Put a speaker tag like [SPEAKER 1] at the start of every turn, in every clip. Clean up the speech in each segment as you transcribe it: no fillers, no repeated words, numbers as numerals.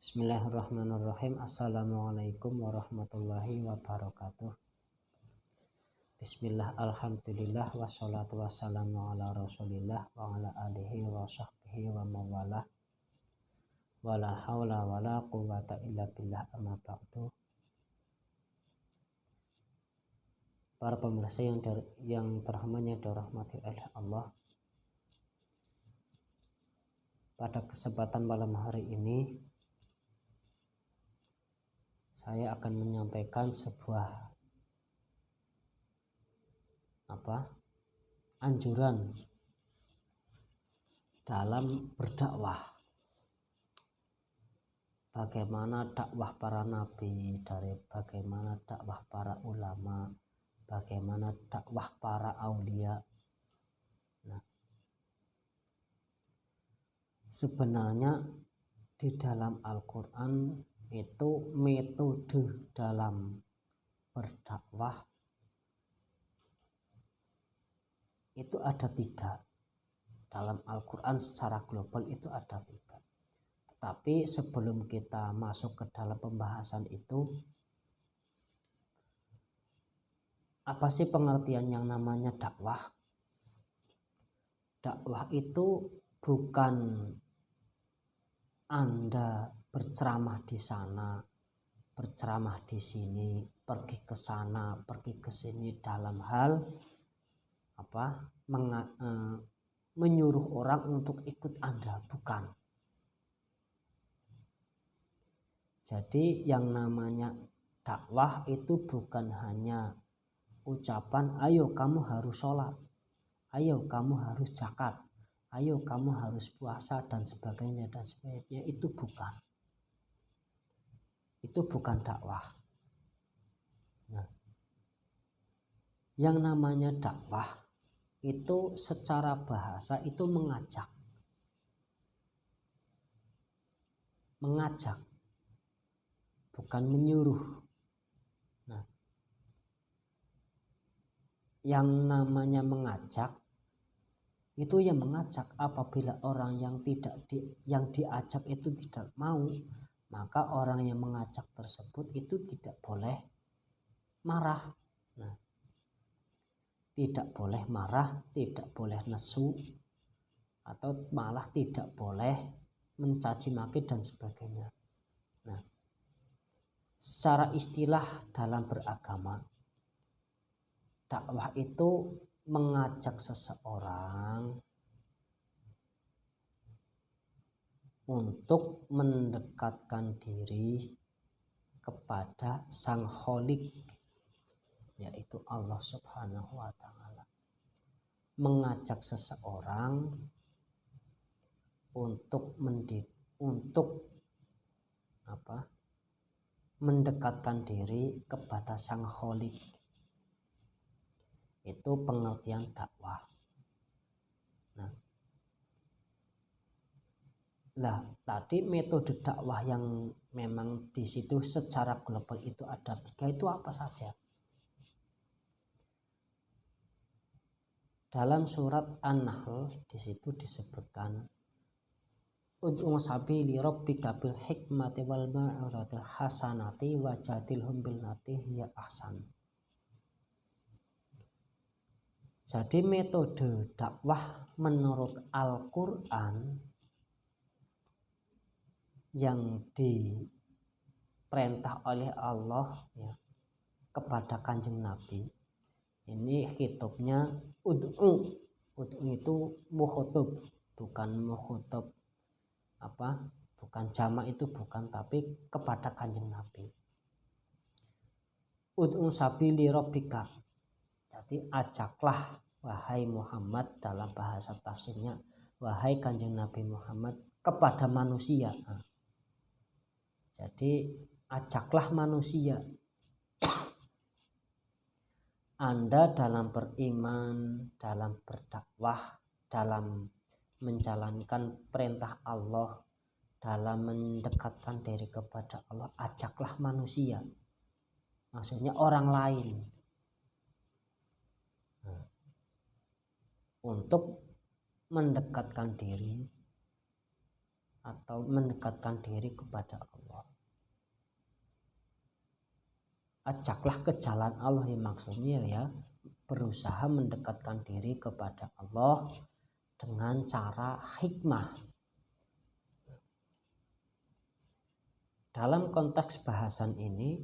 [SPEAKER 1] Bismillahirrahmanirrahim. Assalamualaikum warahmatullahi wabarakatuh. Bismillah, alhamdulillah, wassalatu wassalamu ala rasulillah wa ala alihi wa sahbihi wa mawalah, wala hawla wala quwwata illa billah, amma ba'du. Para pemirsa yang terhormat yang dirahmati oleh Allah, pada kesempatan malam hari ini saya akan menyampaikan sebuah anjuran dalam berdakwah. Bagaimana dakwah para nabi, dari bagaimana dakwah para ulama, bagaimana dakwah para aulia. Nah, sebenarnya di dalam Al-Quran itu metode dalam berdakwah itu ada 3. Dalam Al-Quran secara global itu ada 3. Tetapi sebelum kita masuk ke dalam pembahasan itu, apa sih pengertian yang namanya dakwah? Dakwah itu bukan Anda berceramah di sana, berceramah di sini, pergi ke sana, pergi ke sini dalam hal menyuruh orang untuk ikut Anda, bukan. Jadi yang namanya dakwah itu bukan hanya ucapan, ayo kamu harus sholat, ayo kamu harus zakat, ayo kamu harus puasa dan sebagainya. Itu bukan. Itu bukan dakwah. Nah, yang namanya dakwah itu secara bahasa itu mengajak, bukan menyuruh. Nah, yang namanya mengajak itu yang mengajak apabila orang yang diajak itu tidak mau, maka orang yang mengajak tersebut itu tidak boleh marah. Nah, tidak boleh marah, tidak boleh nesu, atau malah tidak boleh mencaci maki dan sebagainya. Nah, secara istilah dalam beragama, dakwah itu mengajak seseorang untuk mendekatkan diri kepada Sang Khalik, yaitu Allah Subhanahu wa Ta'ala. Mengajak seseorang untuk mendekatkan diri kepada Sang Khalik. Itu pengertian dakwah. Nah, tadi metode dakwah yang memang di situ secara global itu ada 3, itu apa saja? Dalam surat An-Nahl di situ disebutkan, ud'u sabili rabbika bil hikmati wal mau'izatil hasanati wajadilhum billati hiya ahsan. Jadi metode dakwah menurut Al-Quran yang diperintah oleh Allah kepada Kanjeng Nabi, ini khitabnya ud'u itu mukhotob, bukan mukhotob bukan jamak, itu bukan, tapi kepada Kanjeng Nabi. Ud'u sabili rabbika, jadi ajaklah wahai Muhammad, dalam bahasa tafsirnya wahai Kanjeng Nabi Muhammad, kepada manusia. Jadi ajaklah manusia. Anda dalam beriman, dalam berdakwah, dalam menjalankan perintah Allah, dalam mendekatkan diri kepada Allah, ajaklah manusia. Maksudnya orang lain, untuk mendekatkan diri atau mendekatkan diri kepada Allah. Ajaklah ke jalan Allah, yang maksudnya ya berusaha mendekatkan diri kepada Allah dengan cara hikmah. Dalam konteks bahasan ini,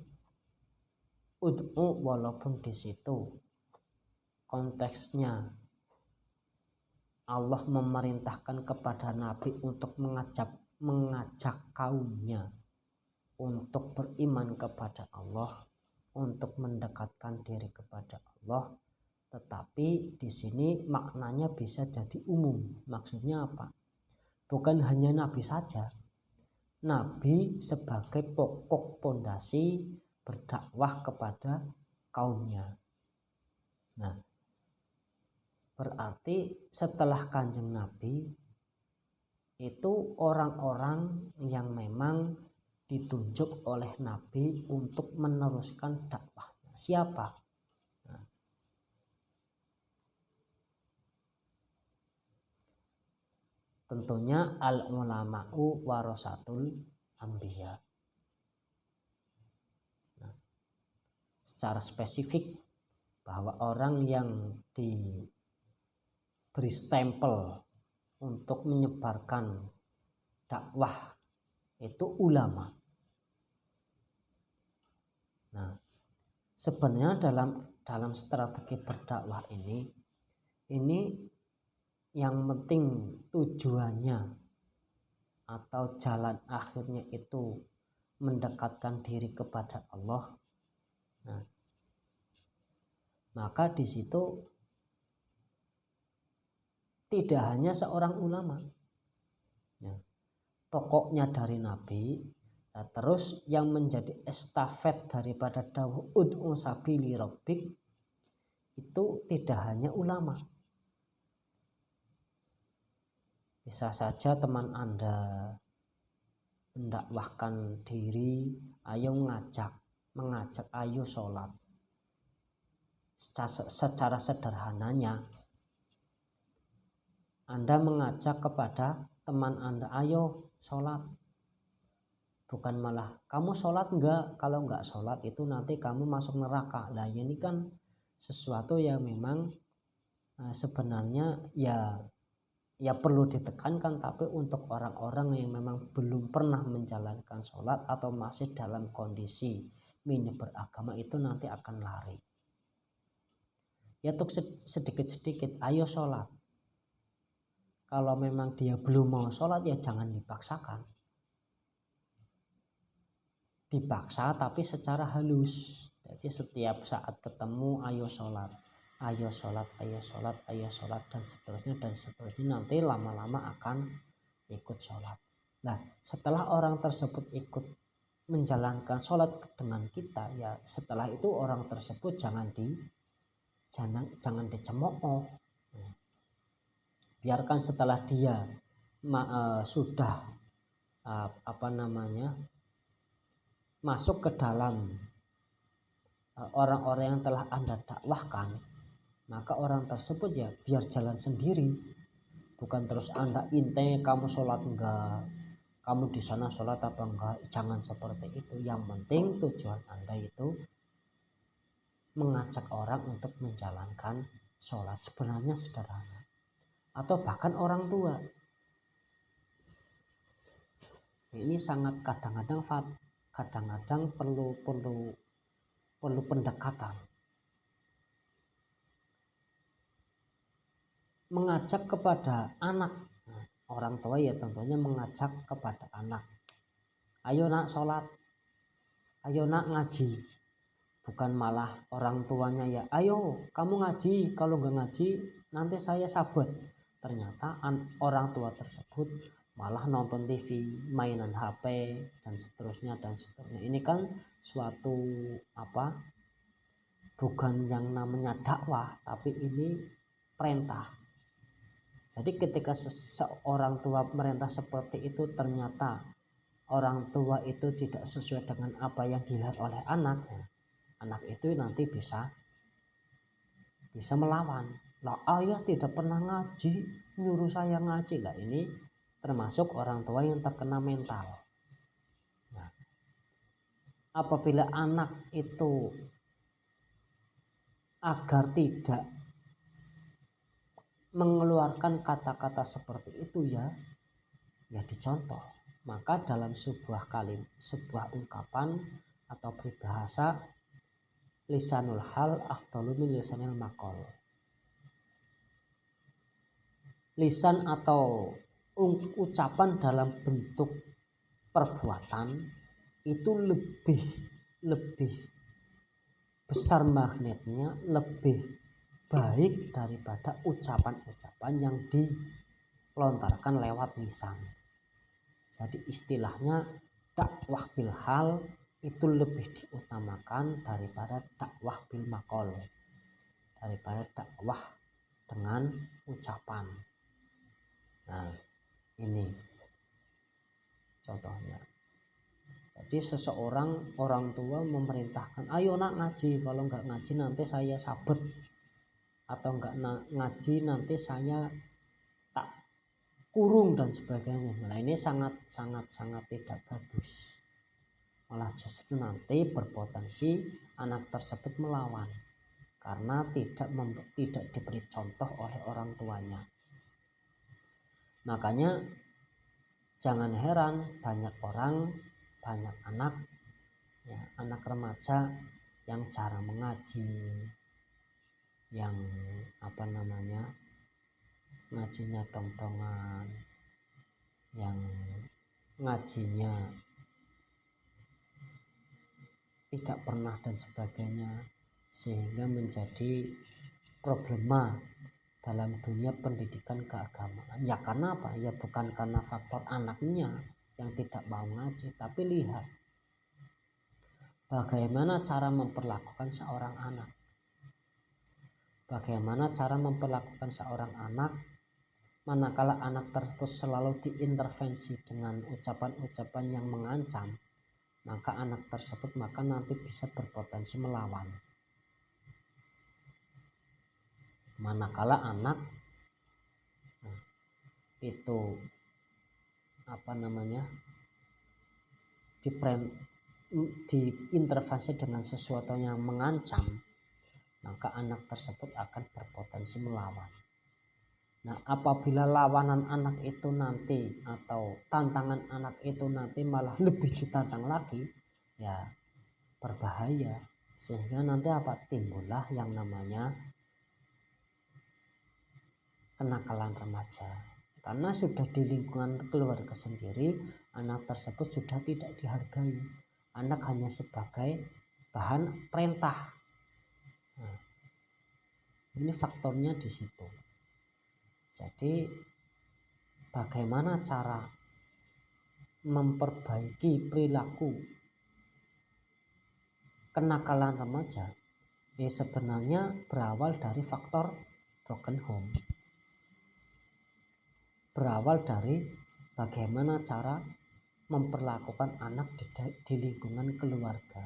[SPEAKER 1] ud'u walaupun di situ konteksnya Allah memerintahkan kepada Nabi untuk mengajak kaumnya untuk beriman kepada Allah, untuk mendekatkan diri kepada Allah, tetapi di sini maknanya bisa jadi umum. Maksudnya apa? Bukan hanya Nabi saja. Nabi sebagai pokok pondasi berdakwah kepada kaumnya. Nah, berarti setelah Kanjeng Nabi itu orang-orang yang memang ditunjuk oleh Nabi untuk meneruskan dakwahnya. Siapa? Nah, tentunya al-ulama'u warasatul anbiya. Nah, secara spesifik bahwa orang yang diberi stempel untuk menyebarkan dakwah itu ulama. Nah, sebenarnya dalam strategi berdakwah ini yang penting tujuannya atau jalan akhirnya itu mendekatkan diri kepada Allah. Nah, maka di situ tidak hanya seorang ulama. Nah, pokoknya dari Nabi, nah, terus yang menjadi estafet daripada dawuh ud'u sabili rabbik itu tidak hanya ulama. Bisa saja teman Anda mendakwahkan diri, ayo mengajak ayo sholat. Secara sederhananya Anda mengajak kepada teman Anda, ayo sholat. Bukan malah kamu sholat enggak, kalau enggak sholat itu nanti kamu masuk neraka. Nah, ini kan sesuatu yang memang sebenarnya ya perlu ditekankan, tapi untuk orang-orang yang memang belum pernah menjalankan sholat atau masih dalam kondisi minim beragama itu nanti akan lari. Ya untuk sedikit-sedikit ayo sholat. Kalau memang dia belum mau sholat ya jangan dipaksakan. Dipaksa tapi secara halus. Jadi setiap saat ketemu ayo sholat. Ayo sholat, ayo sholat, ayo sholat, dan seterusnya nanti lama-lama akan ikut sholat. Nah, setelah orang tersebut ikut menjalankan sholat dengan kita, ya setelah itu orang tersebut jangan dicemooh. Biarkan setelah dia sudah masuk ke dalam orang-orang yang telah Anda dakwahkan, maka orang tersebut ya biar jalan sendiri. Bukan terus Anda kamu sholat enggak, kamu di sana sholat apa enggak. Jangan seperti itu. Yang penting tujuan Anda itu mengajak orang untuk menjalankan sholat. Sebenarnya sederhana. Atau bahkan orang tua. Ini sangat kadang-kadang perlu pendekatan. Mengajak kepada anak, orang tua ya tentunya mengajak kepada anak, ayo nak sholat, ayo nak ngaji. Bukan malah orang tuanya ya ayo kamu ngaji, kalau nggak ngaji nanti saya sabet. Ternyata orang tua tersebut malah nonton TV, mainan HP, dan seterusnya. Ini kan suatu bukan yang namanya dakwah, tapi ini perintah. Jadi ketika seorang tua merintah seperti itu, ternyata orang tua itu tidak sesuai dengan apa yang dilihat oleh anak itu nanti bisa melawan. Lah ayah tidak pernah ngaji, nyuruh saya ngaji. Lah ini termasuk orang tua yang terkena mental. Nah, apabila anak itu agar tidak mengeluarkan kata-kata seperti itu ya dicontoh. Maka dalam sebuah ungkapan atau peribahasa, lisanul hal afdalu min lisanil maqal. Lisan atau ucapan dalam bentuk perbuatan itu lebih besar magnetnya, lebih baik daripada ucapan-ucapan yang dilontarkan lewat lisan. Jadi istilahnya dakwah bil hal itu lebih diutamakan daripada dakwah bil maqal, daripada dakwah dengan ucapan. Nah, ini contohnya. Jadi seseorang orang tua memerintahkan, ayo nak ngaji, kalau nggak ngaji nanti saya sabet, atau nggak ngaji nanti saya tak kurung dan sebagainya. Nah, ini sangat tidak bagus. Malah justru nanti berpotensi anak tersebut melawan karena tidak diberi contoh oleh orang tuanya. Makanya jangan heran banyak anak ya, anak remaja yang jarang mengaji, yang ngajinya dong-dongan, yang ngajinya tidak pernah dan sebagainya, sehingga menjadi problema dalam dunia pendidikan keagamaan. Ya karena apa? Ya bukan karena faktor anaknya yang tidak mau ngaji, tapi lihat bagaimana cara memperlakukan seorang anak. Bagaimana cara memperlakukan seorang anak manakala anak tersebut selalu diintervensi dengan ucapan-ucapan yang mengancam, maka anak tersebut nanti bisa berpotensi melawan. Manakala anak itu diintervensi dengan sesuatu yang mengancam, maka anak tersebut akan berpotensi melawan. Nah, apabila lawanan anak itu nanti atau tantangan anak itu nanti malah lebih ditantang lagi, ya berbahaya. Sehingga nanti timbullah yang namanya kenakalan remaja. Karena sudah di lingkungan keluarga sendiri, anak tersebut sudah tidak dihargai. Anak hanya sebagai bahan perintah. Nah, ini faktornya di situ. Jadi bagaimana cara memperbaiki perilaku kenakalan remaja? Sebenarnya berawal dari faktor broken home. Berawal dari bagaimana cara memperlakukan anak di lingkungan keluarga.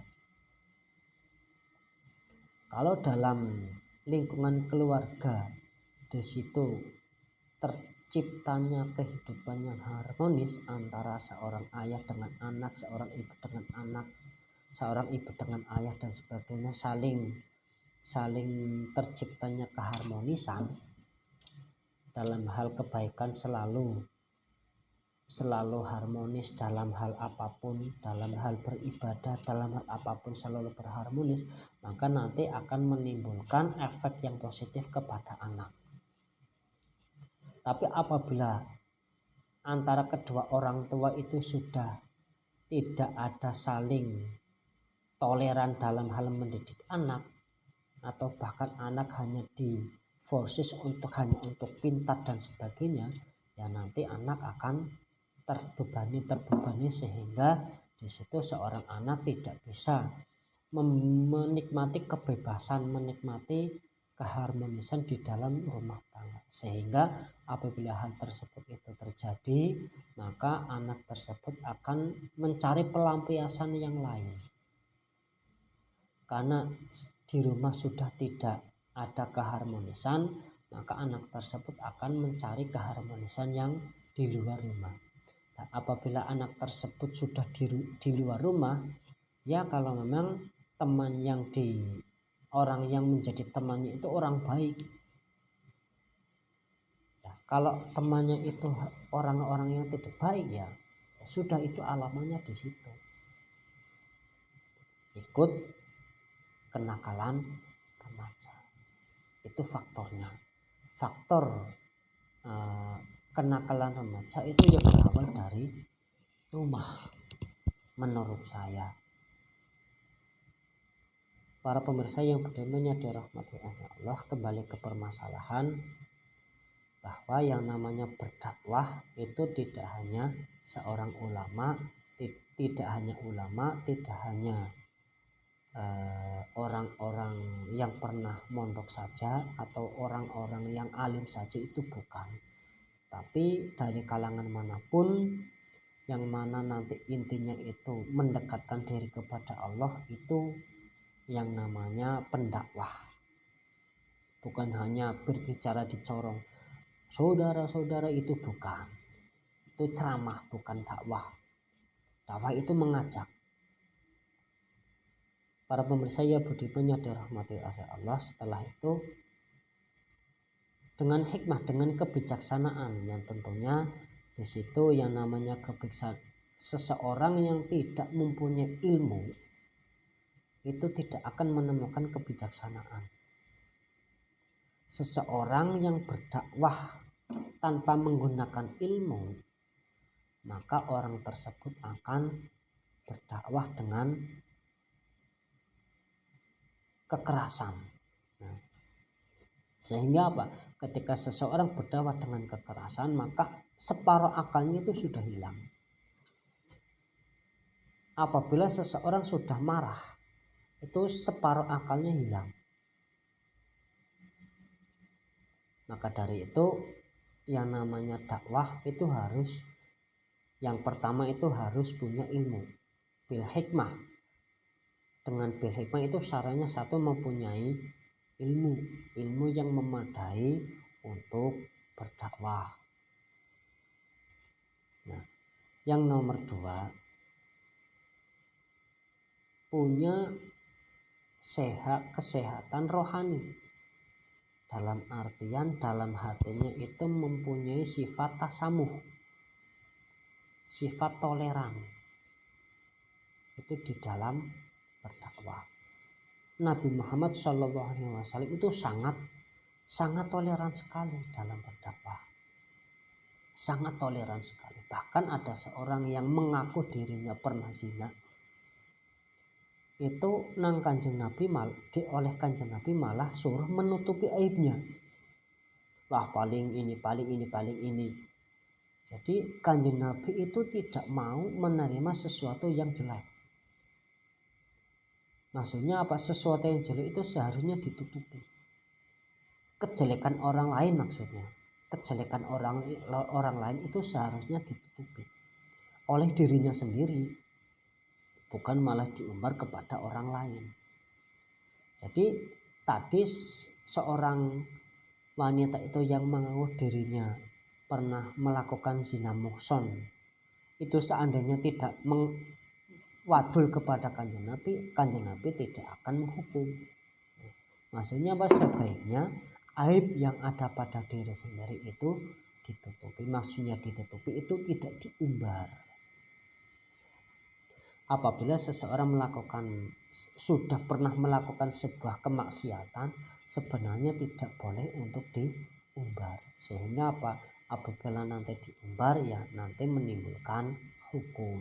[SPEAKER 1] Kalau dalam lingkungan keluarga di situ terciptanya kehidupan yang harmonis antara seorang ayah dengan anak, seorang ibu dengan anak, seorang ibu dengan ayah dan sebagainya, saling terciptanya keharmonisan dalam hal kebaikan, selalu harmonis dalam hal apapun, dalam hal beribadah, dalam hal apapun selalu berharmonis, maka nanti akan menimbulkan efek yang positif kepada anak. Tapi apabila antara kedua orang tua itu sudah tidak ada saling toleran dalam hal mendidik anak, atau bahkan anak hanya diforces untuk pintar dan sebagainya, ya nanti anak akan terbebani sehingga di situ seorang anak tidak bisa menikmati kebebasan, menikmati keharmonisan di dalam rumah tangga. Sehingga apabila hal tersebut itu terjadi, maka anak tersebut akan mencari pelampiasan yang lain. Karena di rumah sudah tidak ada keharmonisan, maka anak tersebut akan mencari keharmonisan yang di luar rumah. Nah, apabila anak tersebut sudah di luar rumah, ya kalau memang teman yang orang yang menjadi temannya itu orang baik. Ya, kalau temannya itu orang-orang yang tidak baik, ya sudah, itu alamannya di situ. Ikut kenakalan remaja. Itu faktornya. Faktor kenakalan remaja itu ya berawal dari rumah, menurut saya. Para pemirsa yang beriman yang dirahmati Allah, kembali ke permasalahan bahwa yang namanya berdakwah itu tidak hanya seorang ulama, tidak hanya orang-orang yang pernah mondok saja atau orang-orang yang alim saja, itu bukan. Tapi dari kalangan manapun, yang mana nanti intinya itu mendekatkan diri kepada Allah, itu yang namanya pendakwah. Bukan hanya berbicara di corong, saudara-saudara, itu bukan. Itu ceramah, bukan dakwah. Dakwah itu mengajak. Para pemirsa ya budiman yang dirahmati Allah, setelah itu dengan hikmah, dengan kebijaksanaan, yang tentunya di situ yang namanya kebijaksanaan, seseorang yang tidak mempunyai ilmu itu tidak akan menemukan kebijaksanaan. Seseorang yang berdakwah tanpa menggunakan ilmu, maka orang tersebut akan berdakwah dengan kekerasan. Nah, sehingga apa? Ketika seseorang berdakwah dengan kekerasan, maka separuh akalnya itu sudah hilang. Apabila seseorang sudah marah, itu separuh akalnya hilang. Maka dari itu yang namanya dakwah itu harus, yang pertama itu harus punya ilmu, bil hikmah. Dengan bil hikmah itu syaratnya satu, mempunyai ilmu yang memadai untuk berdakwah. Nah, yang nomor dua, punya kesehatan rohani, dalam artian dalam hatinya itu mempunyai sifat tasamuh, sifat toleran, itu di dalam berdakwah. Nabi Muhammad SAW itu sangat toleran sekali dalam berdakwah, sangat toleran sekali. Bahkan ada seorang yang mengaku dirinya pernah zina, itu nang Kanjeng Nabi oleh Kanjeng Nabi malah suruh menutupi aibnya. Wah, paling ini. Jadi Kanjeng Nabi itu tidak mau menerima sesuatu yang jelek. Maksudnya apa? Sesuatu yang jelek itu seharusnya ditutupi. Kejelekan orang lain maksudnya. Kejelekan orang lain itu seharusnya ditutupi oleh dirinya sendiri, bukan malah diumbar kepada orang lain. Jadi tadi seorang wanita itu yang mengaku dirinya pernah melakukan zina muhson, itu seandainya tidak wadul kepada Kanjeng Nabi tidak akan menghukum. Maksudnya apa? Sebaiknya aib yang ada pada diri sendiri itu ditutupi. Maksudnya ditutupi itu tidak diumbar. Apabila seseorang sudah pernah melakukan sebuah kemaksiatan, sebenarnya tidak boleh untuk diumbar. Sehingga apa? Apabila nanti diumbar, ya nanti menimbulkan hukum.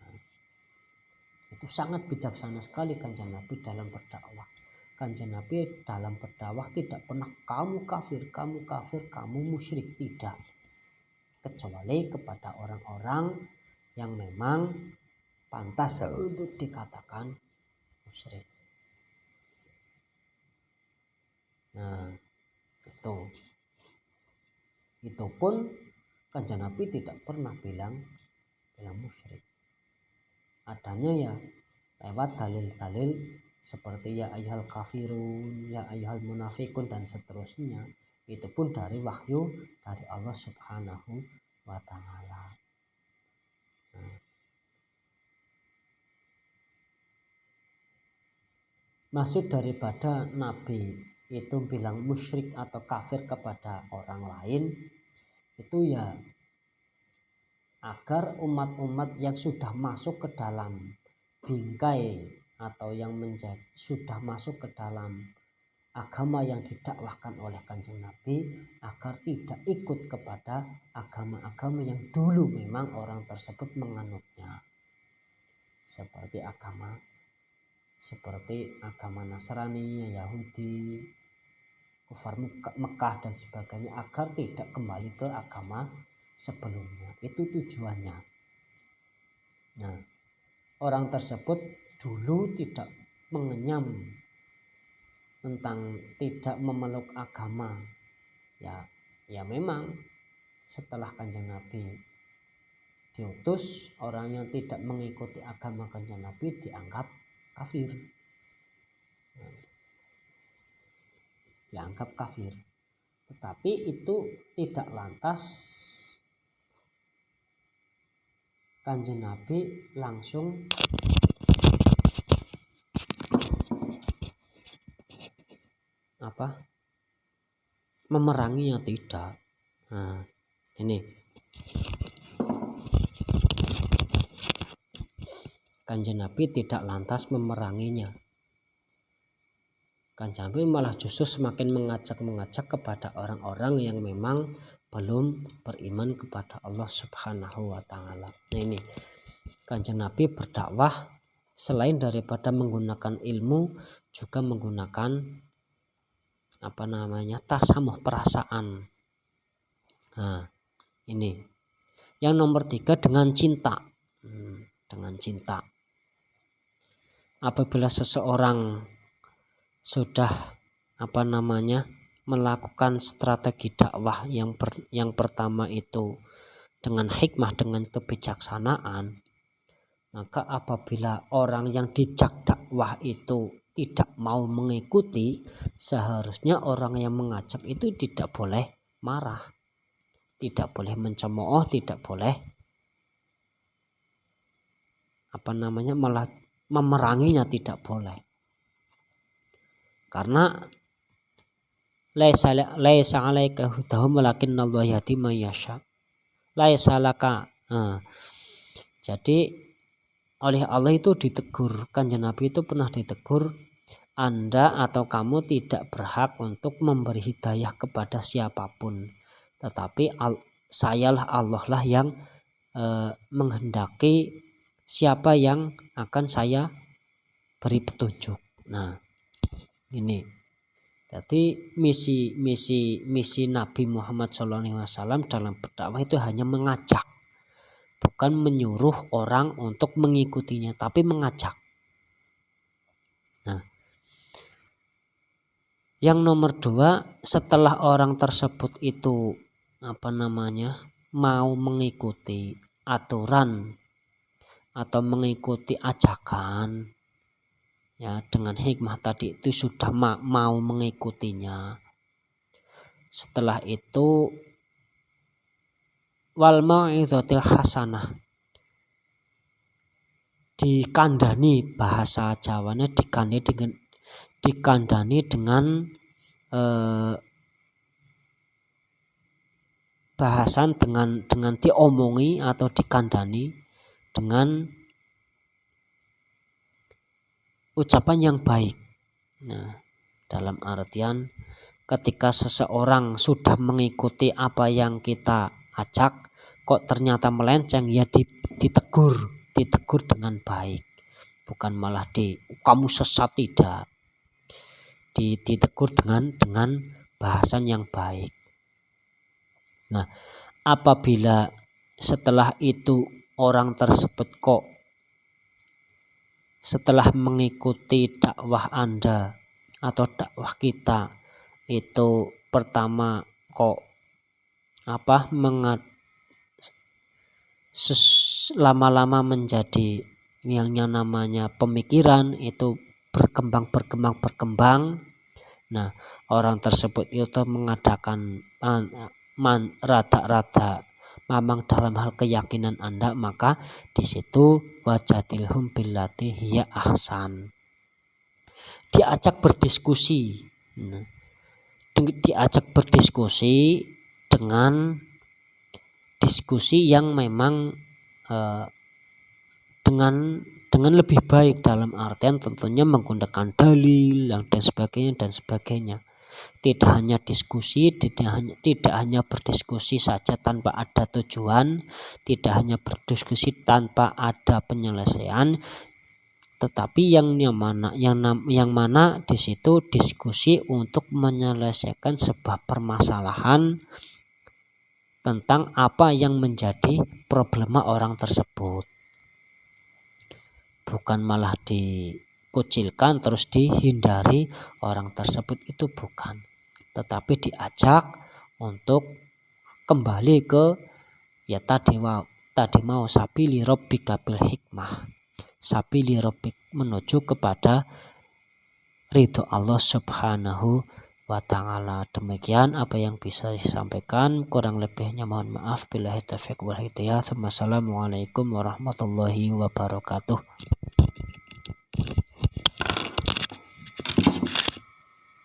[SPEAKER 1] Nah, itu sangat bijaksana sekali Kanjeng Nabi dalam berdakwah. Kanjeng Nabi dalam berdakwah tidak pernah kamu kafir, kamu musyrik, tidak. Kecuali kepada orang-orang yang memang pantas untuk dikatakan musyrik. Nah, itu pun Kanjeng Nabi tidak pernah bilang musyrik. Adanya ya lewat dalil-dalil seperti ya ayyuhal kafirun, ya ayyuhal munafikun, dan seterusnya. Itu pun dari wahyu dari Allah Subhanahu wa Ta'ala. Maksud daripada Nabi itu bilang musyrik atau kafir kepada orang lain itu ya agar umat-umat yang sudah masuk ke dalam bingkai atau yang sudah masuk ke dalam agama yang didakwahkan oleh Kanjeng Nabi agar tidak ikut kepada agama-agama yang dulu memang orang tersebut menganutnya, seperti agama Nasrani, Yahudi, kufar Mekah dan sebagainya, agar tidak kembali ke agama sebelumnya. Itu tujuannya. Nah, orang tersebut dulu tidak mengenyam tentang tidak memeluk agama. Ya memang setelah Kanjeng Nabi diutus, orang yang tidak mengikuti agama Kanjeng Nabi dianggap kafir. Dianggap kafir. Tetapi itu tidak lantas Kanjeng Nabi langsung memeranginya, tidak. Nah, ini Kanjeng Nabi tidak lantas memeranginya. Kanjeng Nabi malah justru semakin mengajak kepada orang-orang yang memang belum beriman kepada Allah Subhanahu wa Ta'ala. Nah, ini Kanjeng Nabi berdakwah selain daripada menggunakan ilmu, juga menggunakan tasamuh, perasaan. Nah, ini yang nomor 3, dengan cinta. Dengan cinta. Apabila seseorang sudah melakukan strategi dakwah yang pertama itu dengan hikmah, dengan kebijaksanaan, maka apabila orang yang dijak dakwah itu tidak mau mengikuti, seharusnya orang yang mengajak itu tidak boleh marah, tidak boleh mencemooh, tidak boleh malah memeranginya, tidak boleh. Karena laisa 'alaika hudahum walakinnallaha yahdi man yasha. Laisa laka. Jadi oleh Allah itu ditegur, Kanjeng Nabi itu pernah ditegur, Anda atau kamu tidak berhak untuk memberi hidayah kepada siapapun, tetapi sayalah, Allah lah yang menghendaki siapa yang akan saya beri petunjuk. Nah, ini jadi misi Nabi Muhammad SAW dalam berdakwah itu hanya mengajak, bukan menyuruh orang untuk mengikutinya, tapi mengajak. Nah, yang nomor 2, setelah orang tersebut itu mau mengikuti aturan atau mengikuti ajakan, ya dengan hikmah tadi itu sudah mau mengikutinya. Setelah itu wal mau'izatil hasanah, dikandani, bahasa Jawanya dikandani dengan bahasan dengan diomongi atau dikandani dengan ucapan yang baik. Nah, dalam artian ketika seseorang sudah mengikuti apa yang kita ajak kok ternyata melenceng, ya ditegur dengan baik, bukan malah kamu sesat, tidak. Ditegur dengan bahasan yang baik. Nah, apabila setelah itu orang tersebut kok setelah mengikuti dakwah Anda atau dakwah kita itu pertama kok lama-lama menjadi yang namanya pemikiran itu berkembang, Nah, orang tersebut itu mengadakan rada-rada mamang dalam hal keyakinan Anda, maka di situ wajadilhum billati hiya ahsan. Diajak berdiskusi. Nah, diajak berdiskusi dengan diskusi yang memang dengan lebih baik, dalam artian tentunya menggunakan dalil dan sebagainya. Tidak hanya diskusi, tidak hanya berdiskusi saja tanpa ada tujuan, tidak hanya berdiskusi tanpa ada penyelesaian, tetapi yang mana di situ diskusi untuk menyelesaikan sebuah permasalahan tentang apa yang menjadi problema orang tersebut. Bukan malah dikucilkan terus dihindari orang tersebut, itu bukan. Tetapi diajak untuk kembali ke tadi mau sabili rabbika bil hikmah. Sabili rabbik, menuju kepada ridho Allah Subhanahu wa ta'ala. Demikian apa yang bisa disampaikan, kurang lebihnya mohon maaf. Billahi taufiq wal hidayah. Wassalamualaikum warahmatullahi wabarakatuh.